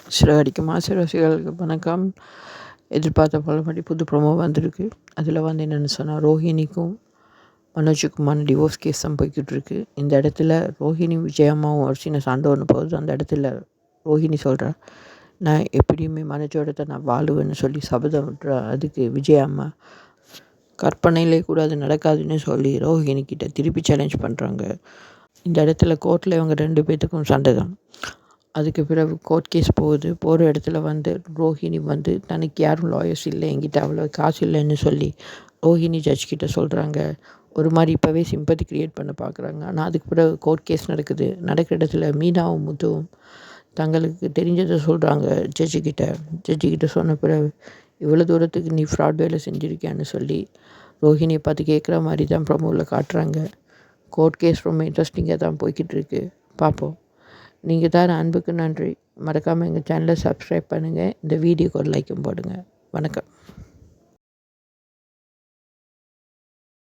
சிறகடிக்கும் ஆசை ரசிகர்களுக்கு வணக்கம். எதிர்பார்த்த பலபடி புது ப்ரோமோ வந்திருக்கு. அதில் வந்து என்னென்னு சொன்னால், ரோஹிணிக்கும் மனோஜுக்குமான டிவோர்ஸ் கேஸ் தான் போய்கிட்டு இருக்கு. இந்த இடத்துல ரோஹிணி விஜயம்மாவும் ஒரு சின்ன சண்டை ஒன்று போகுது. அந்த இடத்துல ரோஹிணி சொல்கிறா, நான் எப்படியுமே மனோஜோட நான் வாழுவேன்னு சொல்லி சபதம் விட்டுறா. அதுக்கு விஜயம்மா கற்பனையிலே கூட அது நடக்காதுன்னு சொல்லி ரோஹிணிக்கிட்ட திருப்பி சேலஞ்ச் பண்ணுறாங்க. இந்த இடத்துல கோர்ட்டில் இவங்க 2 பேர்த்துக்கும் சண்டை தான். அதுக்கு பிறகு கோர்ட் கேஸ் போகுது. போகிற இடத்துல வந்து ரோஹிணி வந்து தனக்கு யாரும் லாயர்ஸ் இல்லை, என்கிட்ட அவ்வளோ காசு இல்லைன்னு சொல்லி ரோஹிணி ஜட்ஜ்கிட்ட சொல்கிறாங்க. ஒரு மாதிரி இப்போவே சிம்பத்தி க்ரியேட் பண்ண பார்க்குறாங்க. ஆனால் அதுக்கு பிறகு கோர்ட் கேஸ் நடக்கிற இடத்துல மீனாவும் முத்துவும் தங்களுக்கு தெரிஞ்சதை சொல்கிறாங்க ஜட்ஜிக்கிட்ட சொன்ன பிறகு, இவ்வளோ தூரத்துக்கு நீ ஃப்ராட் வேலை செஞ்சுருக்கியான்னு சொல்லி ரோஹிணியை பார்த்து கேட்குற மாதிரி தான் ப்ரோமோவில் காட்டுறாங்க. கோர்ட் கேஸ் ரொம்ப இன்ட்ரெஸ்டிங்காக தான் போய்கிட்டு இருக்கு. பார்ப்போம். நீங்கள் தர அன்புக்கு நன்றி. மறக்காமல் எங்கள் சேனலை சப்ஸ்கிரைப் பண்ணுங்கள். இந்த வீடியோக்கு ஒரு லைக்கும் போடுங்க. வணக்கம்.